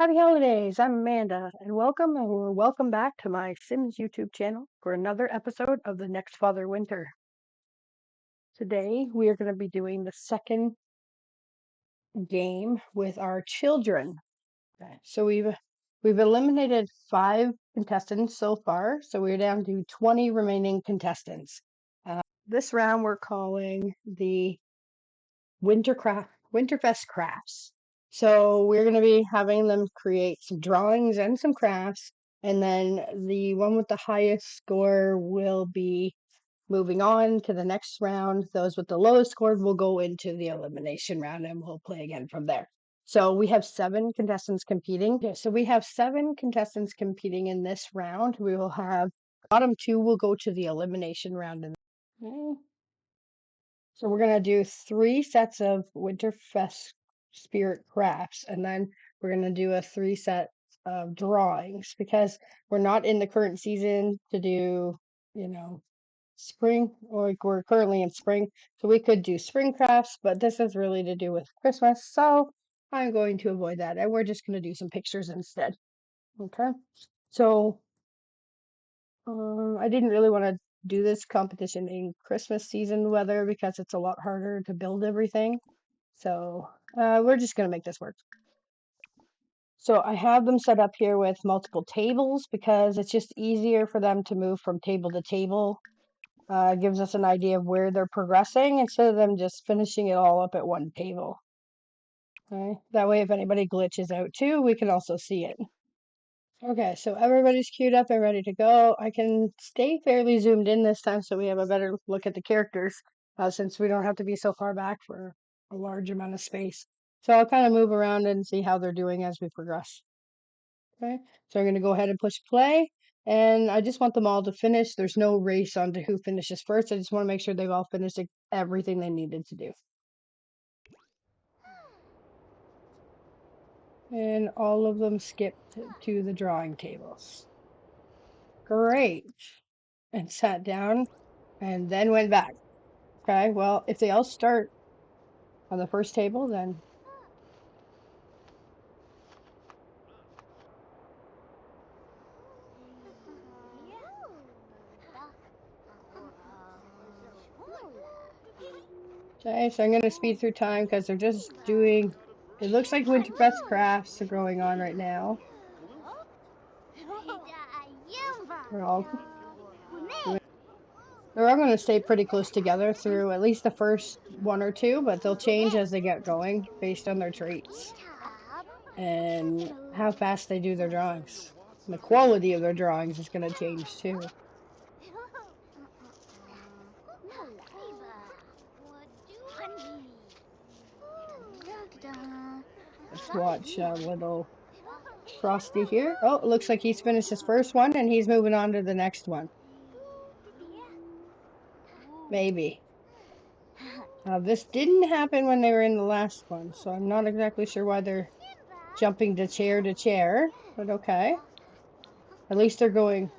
Happy holidays! I'm Amanda, and welcome back to my Sims YouTube channel for another episode of The Next Father Winter. Today we are going to be doing the second game with our children. Okay, so we've eliminated 5 contestants so far, so we're down to 20 remaining contestants. This round we're calling the Winterfest Crafts. So we're going to be having them create some drawings and some crafts, and then the one with the highest score will be moving on to the next round. Those with the lowest score will go into the elimination round, and we'll play again from there. So we have 7 contestants competing. Yeah, so we have 7 contestants competing in this round. We will have bottom 2 will go to the elimination round. Okay. So we're going to do 3 sets of Winterfest Spirit crafts, and then we're going to do a 3 set of drawings because we're not in the current season to do, spring, or we're currently in spring. So we could do spring crafts, but this is really to do with Christmas. So I'm going to avoid that, and we're just going to do some pictures instead. Okay. So I didn't really want to do this competition in Christmas season weather because it's a lot harder to build everything. So we're just going to make this work. So I have them set up here with multiple tables because it's just easier for them to move from table to table. Gives us an idea of where they're progressing instead of them just finishing it all up at one table. Okay. That way, if anybody glitches out too, we can also see it. Okay, so everybody's queued up and ready to go. I can stay fairly zoomed in this time so we have a better look at the characters, since we don't have to be so far back for a large amount of space. So I'll kind of move around and see how they're doing as we progress. Okay, so I'm going to go ahead and push play, and I just want them all to finish. There's no race on to who finishes first. I just want to make sure they've all finished everything they needed to do. And all of them skipped to the drawing tables. Great. And sat down and then went back. Okay, well, if they all start on the first table, then okay, so I'm going to speed through time because they're just doing, it looks like Winterfest Crafts are going on right now. They're all going to stay pretty close together through at least the first 1 or 2, but they'll change as they get going based on their traits and how fast they do their drawings. And the quality of their drawings is going to change too. Let's watch little Frosty here. Oh, it looks like he's finished his first one and he's moving on to the next one. Maybe. This didn't happen when they were in the last one, so I'm not exactly sure why they're jumping to chair, but okay. At least they're going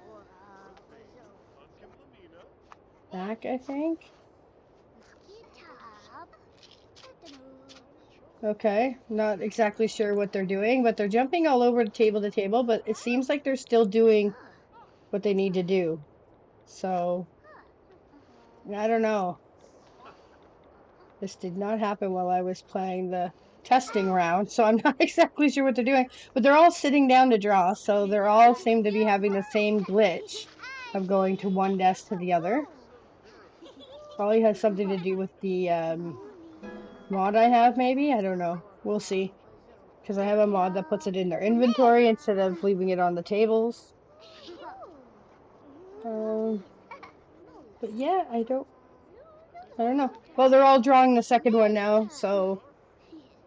back, I think. Okay, not exactly sure what they're doing, but they're jumping all over table to table, but it seems like they're still doing what they need to do. So, I don't know. This did not happen while I was playing the testing round, so I'm not exactly sure what they're doing. But they're all sitting down to draw, so they're all seem to be having the same glitch of going to one desk to the other. Probably has something to do with the mod I have, maybe? I don't know. We'll see. Because I have a mod that puts it in their inventory instead of leaving it on the tables. But yeah, I don't know. Well, they're all drawing the second one now, so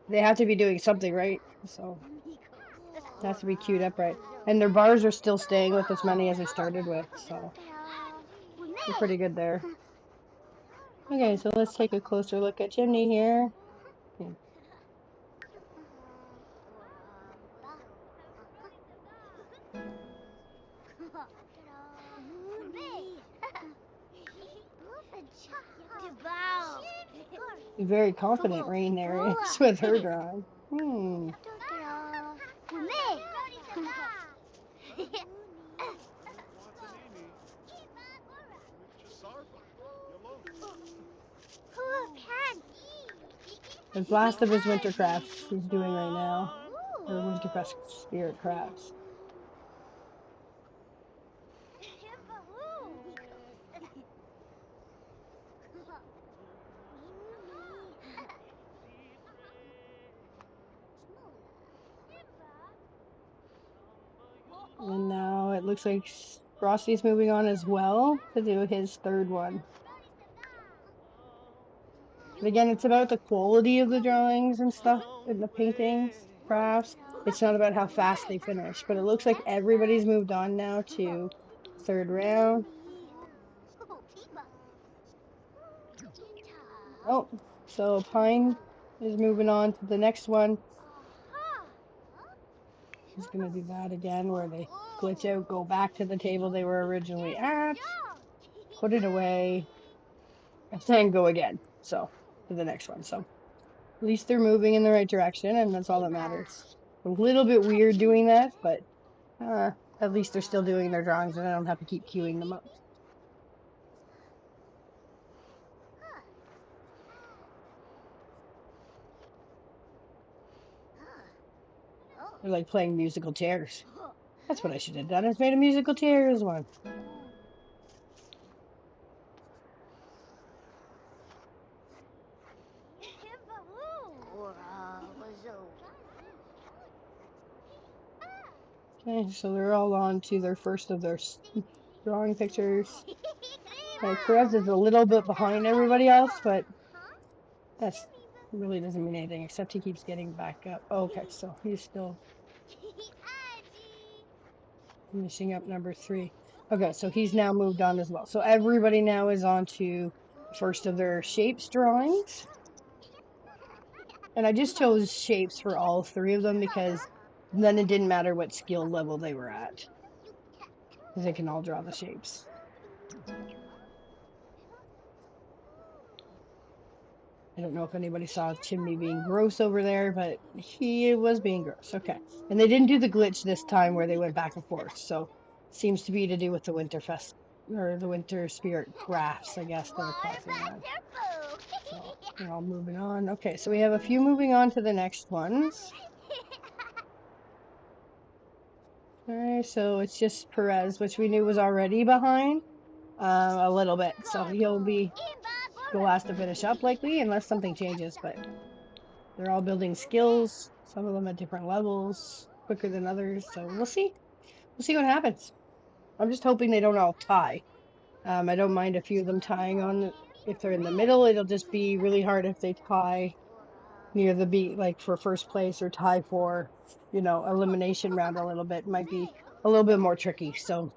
they have to be doing something, right? So it has to be queued up right. And their bars are still staying with as many as they started with, so they're pretty good there. Okay, so let's take a closer look at Chimney here. Yeah. Very confident Rain there is with her drawing. It's last of his winter crafts he's doing right now. Or Winterfest Spirit Crafts. And now it looks like Frosty's moving on as well to do his third one. But again, it's about the quality of the drawings and stuff and the paintings, crafts. It's not about how fast they finish. But it looks like everybody's moved on now to third round. Oh, so Pine is moving on to the next one. He's gonna do that again where they glitch out, go back to the table they were originally at, put it away, and then go again. So to the next one. So at least they're moving in the right direction, and that's all that matters. A little bit weird doing that, but at least they're still doing their drawings, and I don't have to keep queuing them up. They're like playing musical chairs. That's what I should have done. Is made a musical chairs one. Okay, so they're all on to their first of their drawing pictures. Okay, Perez is a little bit behind everybody else, but that really doesn't mean anything, except he keeps getting back up. Oh, okay, so he's still finishing up number 3. Okay, so he's now moved on as well. So everybody now is on to first of their shapes drawings. And I just chose shapes for all 3 of them because then it didn't matter what skill level they were at, because they can all draw the shapes. I don't know if anybody saw Chimney being gross over there, but he was being gross. Okay. And they didn't do the glitch this time where they went back and forth. So seems to be to do with the Winterfest or the Winter Spirit Crafts, I guess they're causing that. So we're all moving on. Okay, so we have a few moving on to the next ones. Alright, so it's just Perez, which we knew was already behind a little bit. So he'll be the last to finish up likely, unless something changes, but they're all building skills, some of them at different levels, quicker than others, so we'll see. We'll see what happens. I'm just hoping they don't all tie. I don't mind a few of them tying on if they're in the middle. It'll just be really hard if they tie near the beat, like for first place, or tie for, elimination round a little bit. Might be a little bit more tricky. So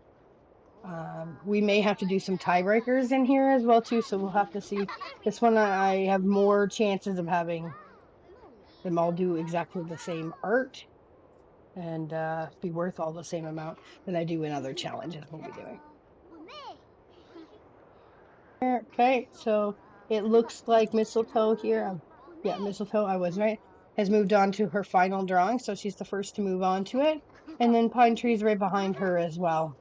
we may have to do some tiebreakers in here as well too. So we'll have to see. This one I have more chances of having them all do exactly the same art and be worth all the same amount than I do in other challenges we'll be doing. Okay, so it looks like Mistletoe here, Mistletoe, I was right, has moved on to her final drawing, so she's the first to move on to it. And then Pine Tree's right behind her as well.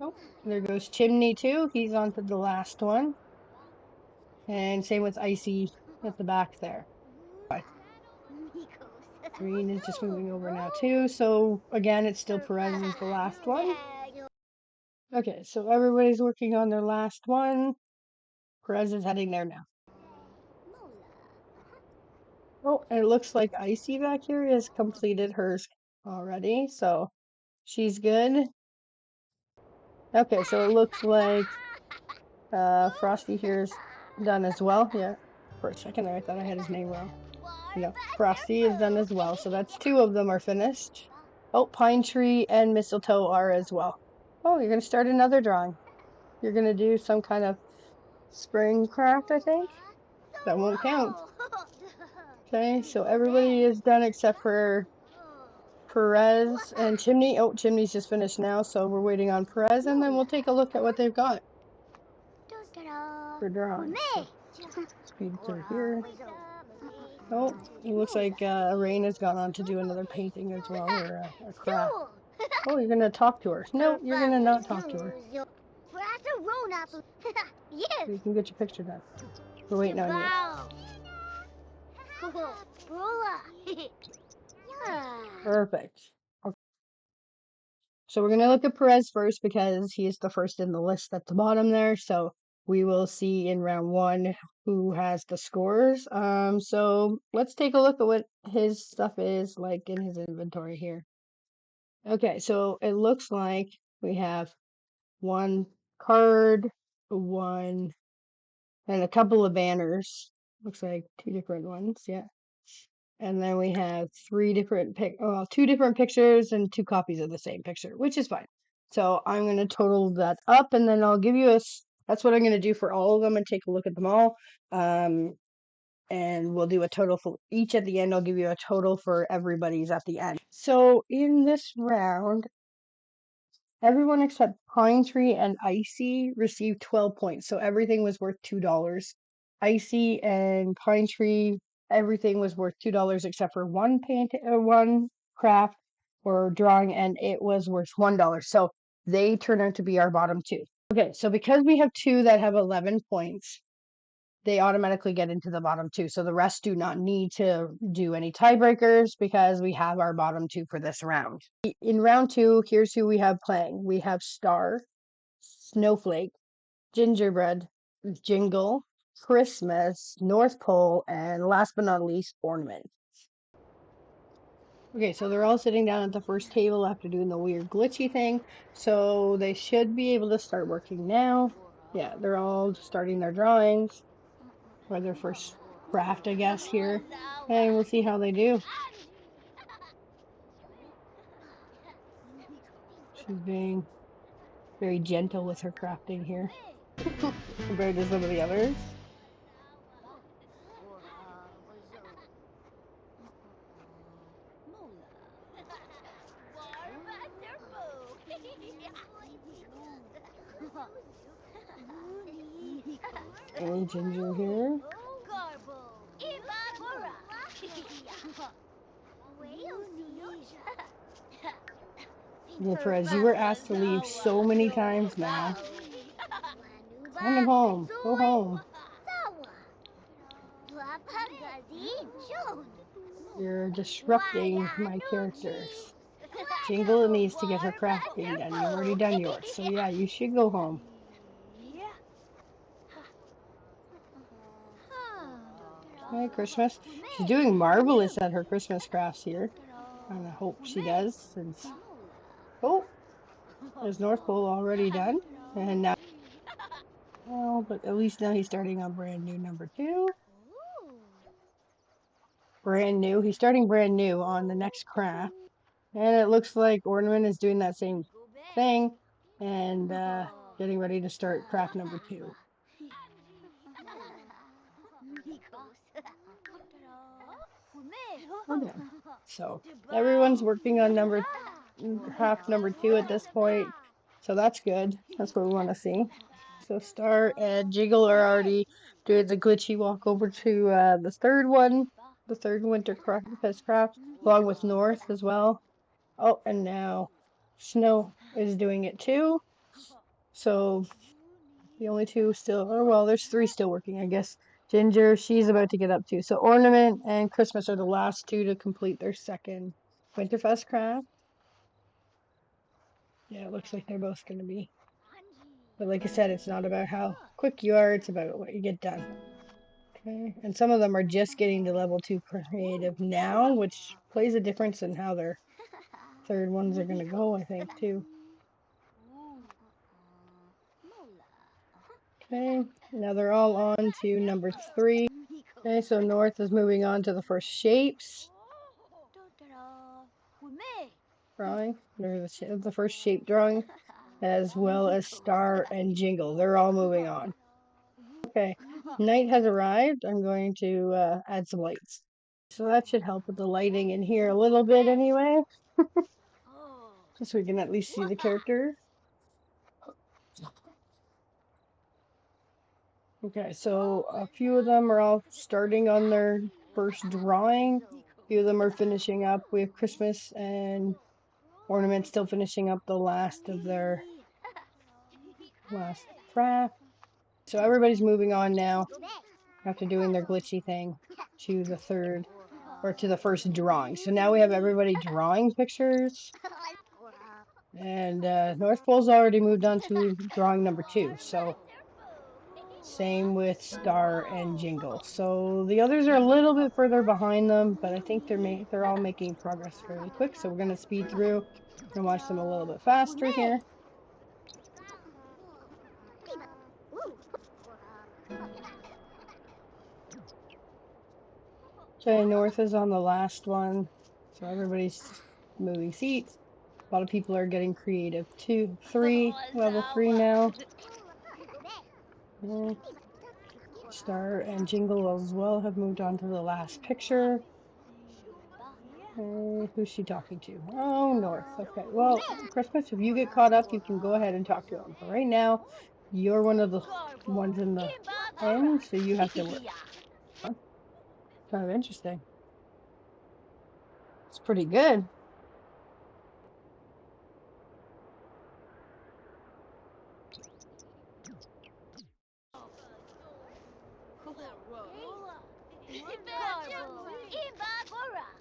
Oh, there goes Chimney too. He's on to the last one. And same with Icy at the back there. Green is just moving over now too. So again, it's still Perez is the last one. Okay, so everybody's working on their last one. Perez is heading there now. Oh, and it looks like Icy back here has completed hers already, so she's good. Okay, so it looks like Frosty here's done as well. Yeah, for a second there I thought I had his name wrong. No, Frosty is done as well, so that's 2 of them are finished. Oh, Pine Tree and Mistletoe are as well. Oh, you're gonna start another drawing. You're gonna do some kind of spring craft, I think. That won't count. Okay, so everybody is done except for Perez and Chimney. Oh, Chimney's just finished now, so we're waiting on Perez, and then we'll take a look at what they've got for drawing. So, speed through here. Oh, it looks like Rain has gone on to do another painting as well, or a craft. Oh, you're gonna talk to her. No, you're gonna not talk to her. You can get your picture done. We're waiting on you. Perfect. Okay. So we're going to look at Perez first because he is the first in the list at the bottom there. So we will see in round one who has the scores. So let's take a look at what his stuff is like in his inventory here. Okay, so it looks like we have one card, one, and a couple of banners. Looks like two different ones, yeah. And then we have two different pictures and two copies of the same picture, which is fine. So I'm going to total that up, and then I'll give you that's what I'm going to do for all of them and take a look at them all. And we'll do a total for each at the end. I'll give you a total for everybody's at the end. So in this round, everyone except Pine Tree and Icy received 12 points, so everything was worth $2. Icy and Pine Tree, everything was worth $2 except for one craft or drawing, and it was worth $1. So they turn out to be our bottom two. Okay, so because we have two that have 11 points, they automatically get into the bottom two. So the rest do not need to do any tiebreakers because we have our bottom two for this round. In round two, here's who we have playing. We have Star, Snowflake, Gingerbread, Jingle, Christmas, North Pole, and last but not least, Ornament. Okay, so they're all sitting down at the first table after doing the weird glitchy thing. So they should be able to start working now. Yeah, they're all starting their drawings. Or their first craft, I guess, here. And we'll see how they do. She's being very gentle with her crafting here. Compared to some of the others. And Ginger here. Yeah, Perez, you were asked to leave so many times now. Send him home. Go home. You're disrupting my characters. Jingle needs to get her crafting done. You've already done yours. So yeah, you should go home. Hi, Christmas. She's doing marvelous at her Christmas crafts here. And I hope she does, since... Oh, there's North Pole already done. And now... Well, but at least now he's starting on brand new number 2. Brand new. He's starting brand new on the next craft. And it looks like Ornament is doing that same thing. And getting ready to start craft number 2. Okay. So everyone's working on craft number 2 at this point. So that's good. That's what we want to see. So Star and Jiggle are already doing the glitchy walk over to the third one, the third Winterfest Crafts, along with North as well. Oh, and now Snow is doing it too. So the only two still, oh well, there's 3 still working, I guess. Ginger, she's about to get up too. So Ornament and Christmas are the last 2 to complete their second Winterfest craft. Yeah, it looks like they're both going to be. But like I said, it's not about how quick you are, it's about what you get done. Okay, and some of them are just getting to level 2 creative now, which plays a difference in how their third ones are going to go, I think, too. Okay, now they're all on to number 3. Okay, so North is moving on to the first shapes. Drawing. There's the first shape drawing, as well as Star and Jingle. They're all moving on. Okay, night has arrived. I'm going to add some lights. So that should help with the lighting in here a little bit anyway. Just so we can at least see the character. Okay, so a few of them are all starting on their first drawing. A few of them are finishing up. We have Christmas and Ornament still finishing up the last of their last craft. So everybody's moving on now after doing their glitchy thing to the third or to the first drawing. So now we have everybody drawing pictures. And North Pole's already moved on to drawing number 2. So same with Star and Jingle. So the others are a little bit further behind them, but I think they're all making progress fairly quick. So we're going to speed through and watch them a little bit faster here. Okay, North is on the last one. So everybody's moving seats. A lot of people are getting creative. Level 3 now. Star and Jingle as well have moved on to the last picture. Who's she talking to? Oh, North. Okay. Well, Christmas, if you get caught up, you can go ahead and talk to him. But right now, you're one of the ones in the end, so you have to work. Kind of interesting. It's pretty good.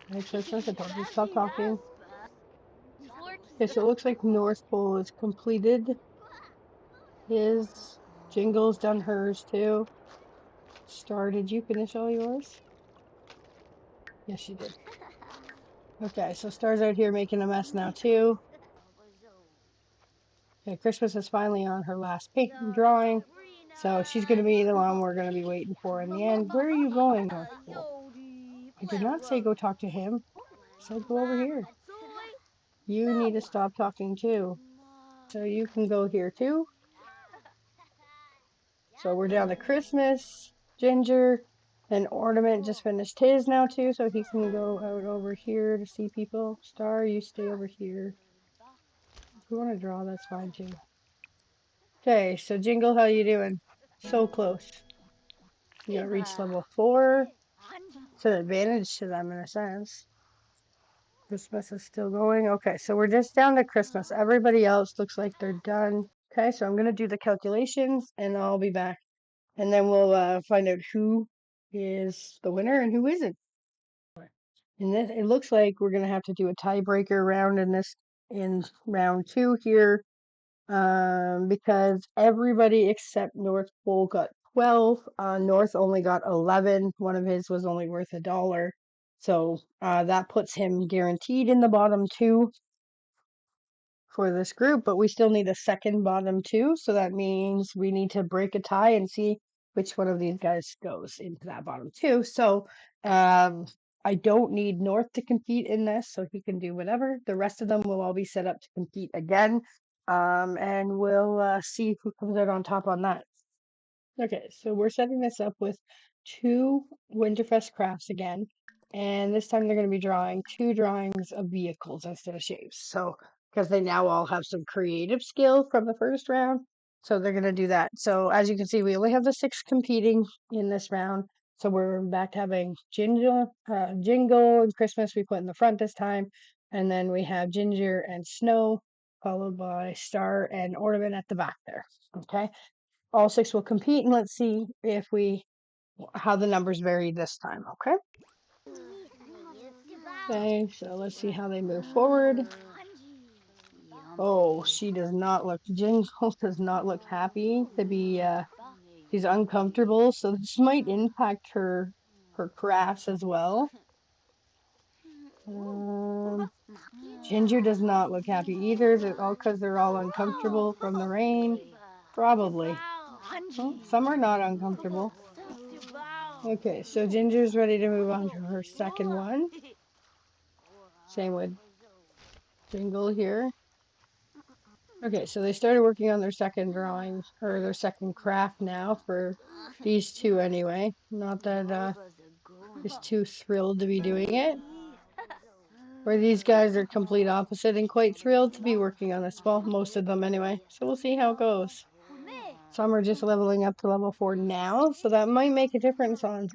Hey, Christmas, I told you to stop talking. Okay, so it looks like North Pole is completed. His Jingle's done hers too. Star, did you finish all yours? Yes, you did. Okay, so Star's out here making a mess now too. Okay, Christmas is finally on her last drawing, so she's going to be the one we're going to be waiting for in the end. Where are you going, North Pole? I did not say go talk to him. I said go over here. You need to stop talking too. So you can go here too. So we're down to Christmas, Ginger, and Ornament just finished his now too, so he can go out over here to see people. Star, you stay over here. If you want to draw, that's fine too. Okay, so Jingle, how you doing? So close. You gotta reach level 4. It's an advantage to them in a sense. Christmas is still going. Okay, so we're just down to Christmas. Everybody else looks like they're done. Okay, so I'm gonna do the calculations and I'll be back. And then we'll find out who is the winner and who isn't. And this, it looks like we're gonna have to do a tiebreaker round in round 2 here. Because everybody except North Pole got 12. North only got 11. One of his was only worth $1. So that puts him guaranteed in the bottom 2 for this group, but we still need a second bottom 2. So that means we need to break a tie and see which one of these guys goes into that bottom 2. So I don't need North to compete in this, so he can do whatever. The rest of them will all be set up to compete again. And we'll see who comes out on top on that. Okay, so we're setting this up with 2 Winterfest Crafts again. And this time they're going to be drawing 2 drawings of vehicles instead of shapes. So, because they now all have some creative skill from the first round. So they're going to do that. So as you can see, we only have the 6 competing in this round. So we're back to having Jingle and Christmas we put in the front this time. And then we have Ginger and Snow, followed by Star and Ornament at the back there. Okay. All 6 will compete, and let's see how the numbers vary this time. Okay. Okay, so let's see how they move forward. Oh, she does not look. Jingle does not look happy to be. She's uncomfortable, so this might impact her crafts as well. Ginger does not look happy either. They're all because they're all uncomfortable from the rain. Probably. Well, some are not uncomfortable. Okay, so Ginger's ready to move on to her second one. Same with Jingle here. Okay, so they started working on their second drawing, or their second craft now for these 2 anyway. Not that is too thrilled to be doing it. Where these guys are complete opposite and quite thrilled to be working on this. Well, most of them anyway. So we'll see how it goes. Some are just leveling up to level 4 now, so that might make a difference on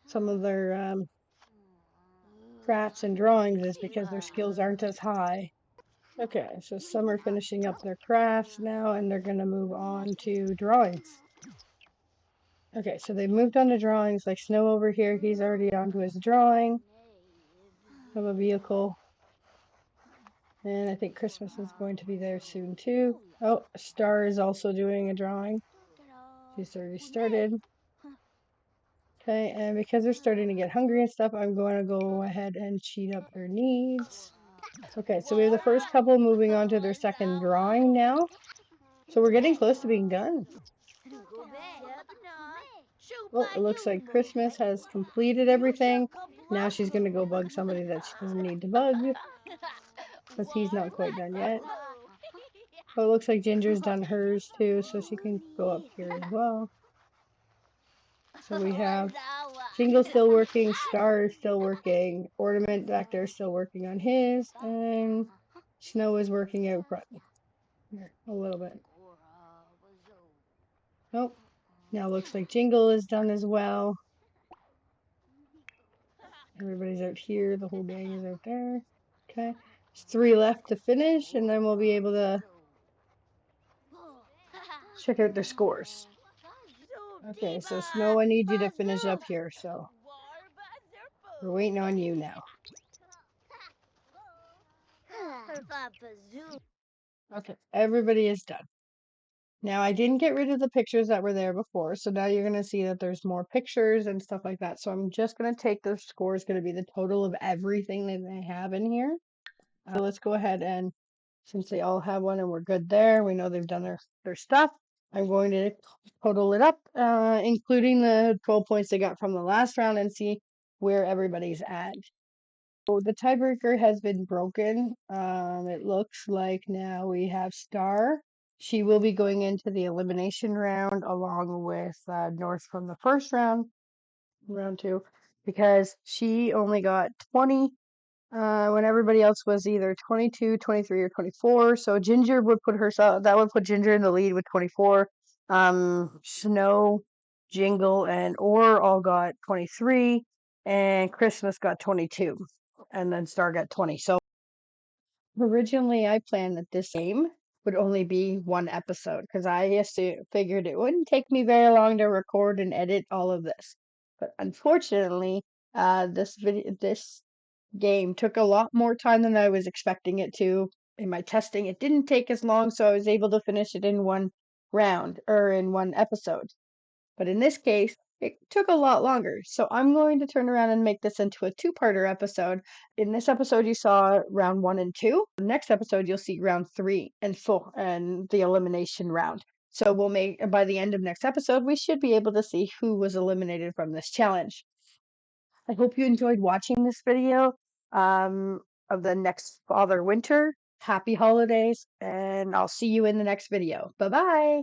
some of their crafts and drawings is because their skills aren't as high. Okay, so some are finishing up their crafts now, and they're gonna move on to drawings. Okay, so they've moved on to drawings, like Snow over here, he's already on to his drawing of a vehicle. And I think Christmas is going to be there soon too. Oh, Star is also doing a drawing. She's already started. Okay, and because they're starting to get hungry and stuff, I'm going to go ahead and cheat up their needs. Okay, so we have the first couple moving on to their second drawing now. So we're getting close to being done. Well, it looks like Christmas has completed everything. Now she's going to go bug somebody that she doesn't need to bug, because he's not quite done yet. Oh, it looks like Ginger's done hers too, so she can go up here as well. So we have Jingle still working, Star is still working, Ornament back there still working on his, and Snow is working out front here a little bit. Nope. Now looks like Jingle is done as well. Everybody's out here, the whole gang is out there. Okay. There's 3 left to finish, and then we'll be able to check out their scores. Okay, so Snow, I need you to finish up here, so we're waiting on you now. Okay, everybody is done. Now, I didn't get rid of the pictures that were there before, so now you're going to see that there's more pictures and stuff like that. So I'm just going to take the score is going to be the total of everything that they have in here. Let's go ahead and, since they all have one and we're good there, we know they've done their stuff. I'm going to total it up, including the 12 points they got from the last round, and see where everybody's at. So the tiebreaker has been broken. It looks like now we have Star. She will be going into the elimination round along with North from the first round, round 2, because she only got 20 when everybody else was either 22, 23, or 24. So Ginger would put herself, that would put Ginger in the lead with 24. Snow, Jingle, and Orr all got 23, and Christmas got 22, and then Star got 20. So originally I planned that this game would only be one episode, because I figured it wouldn't take me very long to record and edit all of this. But unfortunately, this game took a lot more time than I was expecting it to. In my testing, it didn't take as long, so I was able to finish it in one round or in one episode. But in this case, it took a lot longer. So I'm going to turn around and make this into a 2-parter episode. In this episode, you saw round 1 and 2. The next episode, you'll see round 3 and 4 and the elimination round. So we'll make, by the end of next episode, we should be able to see who was eliminated from this challenge. I hope you enjoyed watching this video of the next Father Winter. Happy holidays, and I'll see you in the next video. Bye-bye.